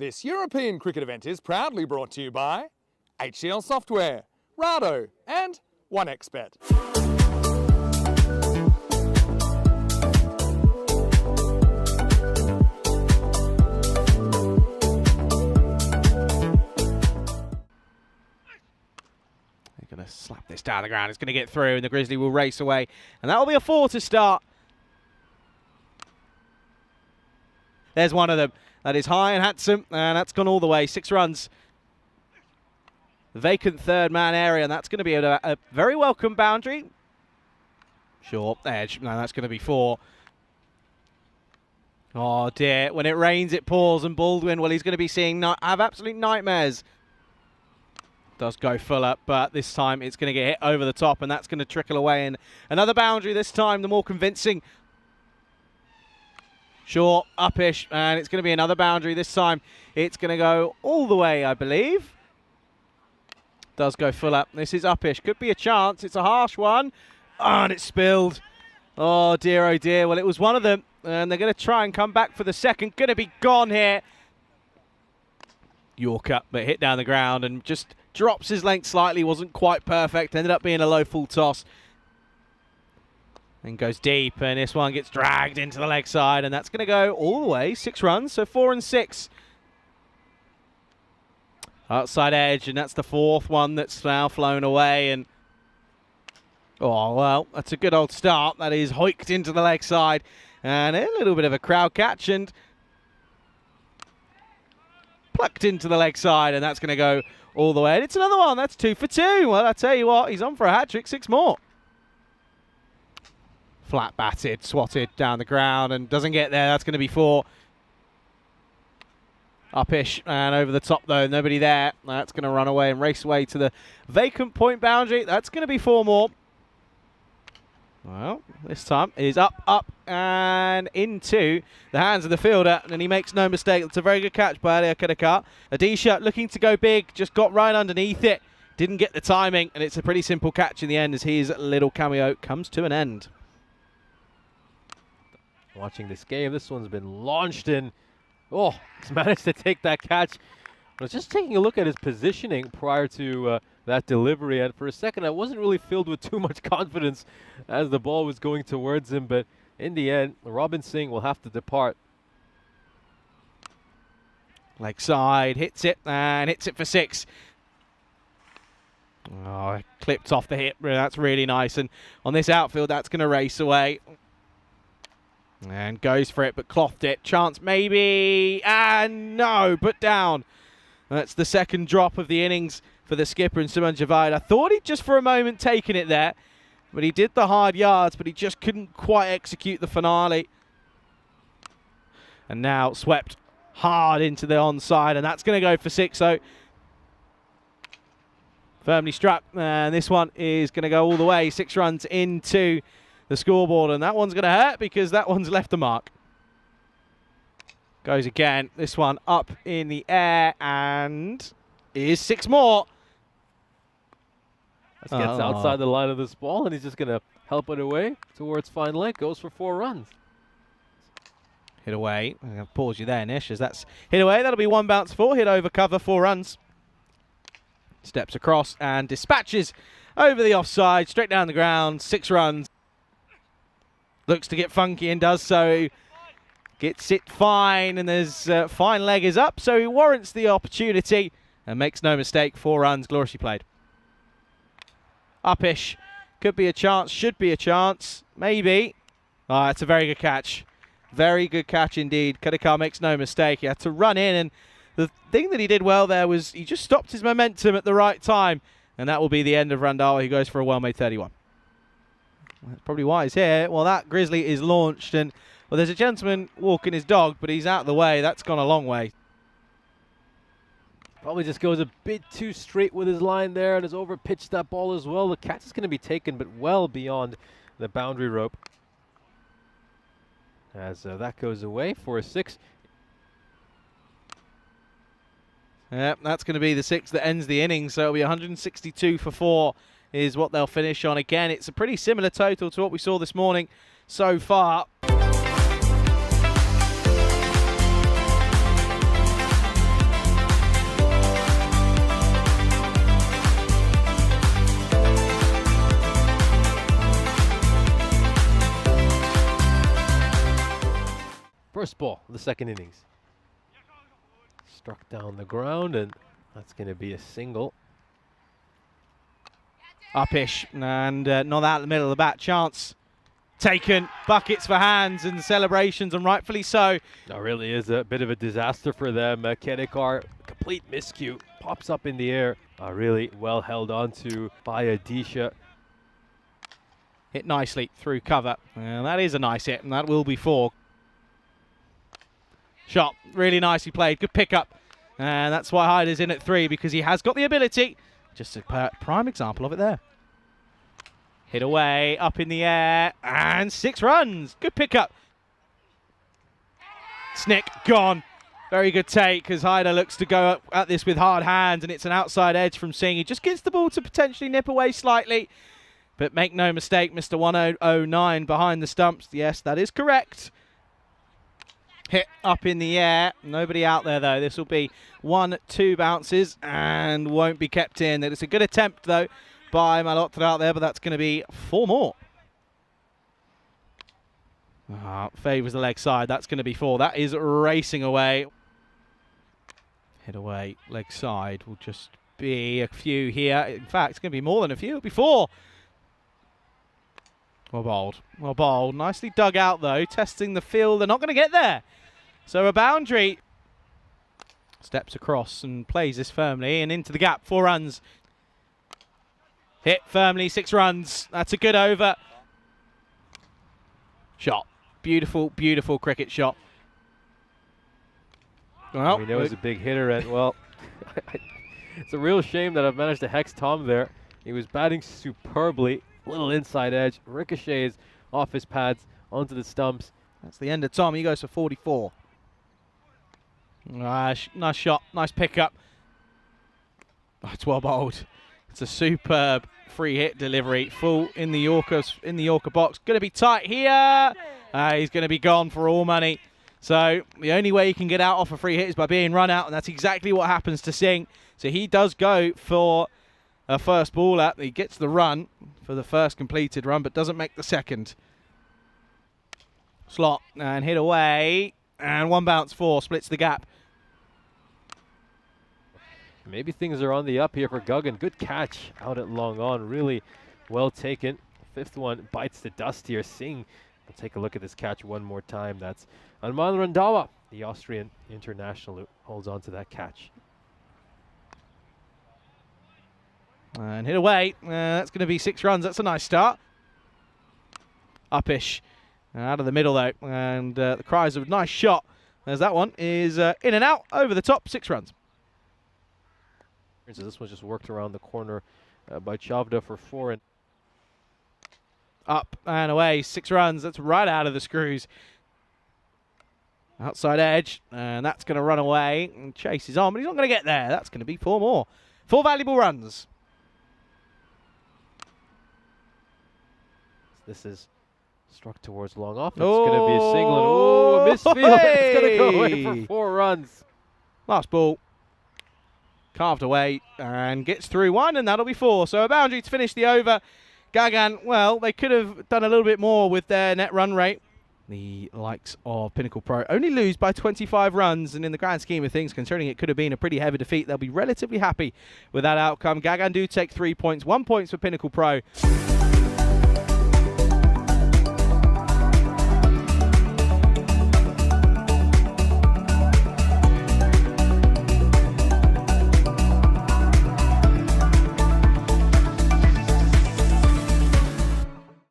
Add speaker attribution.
Speaker 1: This European cricket event is proudly brought to you by HCL Software, Rado and 1xBet.
Speaker 2: They're going to slap this down the ground. It's going to get through and the Grizzly will race away. And that will be a 4 to start. There's one of them. That is high and handsome, and that's gone all the way. 6 runs. Vacant third man area, and that's going to be a very welcome boundary. Short edge. No, that's going to be 4. Oh dear. When it rains, it pours, and Baldwin, well, he's going to be have absolute nightmares. Does go full up, but this time it's going to get hit over the top, and that's going to trickle away. And another boundary this time, the more convincing. Short, upish, and it's going to be another boundary. This time it's going to go all the way, I believe. Does go full up. This is upish. Could be a chance. It's a harsh one. Oh, and it's spilled. Oh, dear, oh, dear. Well, it was one of them, and they're going to try and come back for the second. Going to be gone here. Yorker, but hit down the ground and just drops his length slightly. Wasn't quite perfect. Ended up being a low full toss. And goes deep, and this one gets dragged into the leg side, and that's going to go all the way. 6 runs, so 4 and 6. Outside edge, and that's the 4th one that's now flown away. And oh, well, that's a good old start. That is hoiked into the leg side, and a little bit of a crowd catch, and plucked into the leg side, and that's going to go all the way. And it's another one. That's 2 for 2. Well, I tell you what, he's on for a hat-trick. 6 more. Flat batted, swatted down the ground, and doesn't get there. That's going to be 4. Upish and over the top, though. Nobody there. That's going to run away and race away to the vacant point boundary. That's going to be 4 more. Well, this time it is up, and into the hands of the fielder, and he makes no mistake. It's a very good catch by Ali Akadaka. Adisha looking to go big, just got right underneath it. Didn't get the timing, and it's a pretty simple catch in the end as his little cameo comes to an end.
Speaker 3: Watching this game, this one's been launched in. Oh, he's managed to take that catch. I was just taking a look at his positioning prior to that delivery, and for a second I wasn't really filled with too much confidence as the ball was going towards him, but in the end, Robin Singh will have to depart.
Speaker 2: Leg side, hits it, and hits it for 6. Oh, it clipped off the hip. That's really nice, and on this outfield, that's going to race away. And goes for it, but clothed it. Chance maybe, and no, put down. That's the second drop of the innings for the skipper and Suman Javed. I thought he'd just for a moment taken it there, but he did the hard yards, but he just couldn't quite execute the finale. And now swept hard into the onside, and that's going to go for 6. So firmly struck, and this one is going to go all the way. 6 runs into the scoreboard, and that one's going to hurt because that one's left the mark. Goes again. This one up in the air, and is 6 more.
Speaker 3: This gets outside the line of this ball, and he's just going to help it away towards fine leg. Goes for 4 runs.
Speaker 2: Hit away. I'm going to pause you there, Nish, as that's hit away. That'll be 1 bounce 4. Hit over cover, 4 runs. Steps across and dispatches over the offside, straight down the ground. 6 runs. Looks to get funky and does so. Gets it fine, and there's fine leg is up, so he warrants the opportunity and makes no mistake. 4 runs, gloriously played. Upish, could be a chance, should be a chance, maybe. It's a very good catch. Very good catch indeed. Kadikar makes no mistake. He had to run in, and the thing that he did well there was he just stopped his momentum at the right time, and that will be the end of Randhawa. He goes for a well-made 31. That's probably why he's here. Well, that Grizzly is launched, and well, there's a gentleman walking his dog, but he's out of the way. That's gone a long way.
Speaker 3: Probably just goes a bit too straight with his line there and has overpitched that ball as well. The catch is going to be taken, but well beyond the boundary rope. As that goes away for a 6.
Speaker 2: Yep, that's going to be the 6 that ends the innings. So it'll be 162 for 4 is what they'll finish on. Again, it's a pretty similar total to what we saw this morning so far.
Speaker 3: First ball of the second innings. Struck down the ground, and that's going to be a single.
Speaker 2: Upish, and not out the middle of the bat. Chance taken, buckets for hands and celebrations, and rightfully so.
Speaker 3: That really is a bit of a disaster for them. Kedekar, complete miscue, pops up in the air. Really well held on to by Adisha.
Speaker 2: Hit nicely through cover. That is a nice hit, and that will be 4. Shot, really nicely played, good pickup. And that's why Hyder's in at 3, because he has got the ability. Just a prime example of it there. Hit away, up in the air, and 6 runs. Good pickup. Snick, gone. Very good take, as Hyder looks to go up at this with hard hands, and it's an outside edge from Singh. He just gets the ball to potentially nip away slightly. But make no mistake, Mr. 109 behind the stumps. Yes, that is correct. Hit up in the air. Nobody out there, though. This will be 1-2 bounces and won't be kept in. It's a good attempt, though, by Malhotra out there, but that's going to be 4 more. Favours the leg side. That's going to be 4. That is racing away. Hit away, leg side will just be a few here. In fact, it's going to be more than a few. It'll be 4. Well bowled. Well bowled. Nicely dug out, though. Testing the field. They're not going to get there. So a boundary. Steps across and plays this firmly and into the gap. 4 runs. Hit firmly. 6 runs. That's a good over. Shot. Beautiful, beautiful cricket shot. Well,
Speaker 3: we know he's a big hitter, and well, it's a real shame that I've managed to hex Tom there. He was batting superbly. Little inside edge, ricochets off his pads onto the stumps.
Speaker 2: That's the end of Tom. He goes for 44. Nice shot, nice pickup. Oh, it's well bowled. It's a superb free hit delivery, full in the Yorker box. Going to be tight here. He's going to be gone for all money. So the only way you can get out off a free hit is by being run out, and that's exactly what happens to Singh. So he does go for a first ball up. He gets the run for the first completed run, but doesn't make the second. Slot and hit away, and 1 bounce 4 splits the gap.
Speaker 3: Maybe things are on the up here for Guggen. Good catch out at long on, really well taken. 5th one bites the dust here. Singh, we'll take a look at this catch one more time. That's Anman Randawa, the Austrian international, who holds on to that catch.
Speaker 2: And hit away. That's going to be 6 runs. That's a nice start. Upish. Out of the middle, though. And the cries of nice shot. As that one is in and out. Over the top. 6 runs.
Speaker 3: So this one just worked around the corner by Chavda for 4. And
Speaker 2: up and away. 6 runs. That's right out of the screws. Outside edge. And that's going to run away. And chases on. But he's not going to get there. That's going to be 4 more. 4 valuable runs.
Speaker 3: This is struck towards long off. It's going to be a single. And, oh, a misfield. It's going to go away for 4 runs.
Speaker 2: Last ball. Carved away and gets through 1, and that'll be 4. So a boundary to finish the over. GGN, well, they could have done a little bit more with their net run rate. The likes of Pinnacle Pro only lose by 25 runs, and in the grand scheme of things, considering it could have been a pretty heavy defeat, they'll be relatively happy with that outcome. GGN do take 3 points, 1 point for Pinnacle Pro.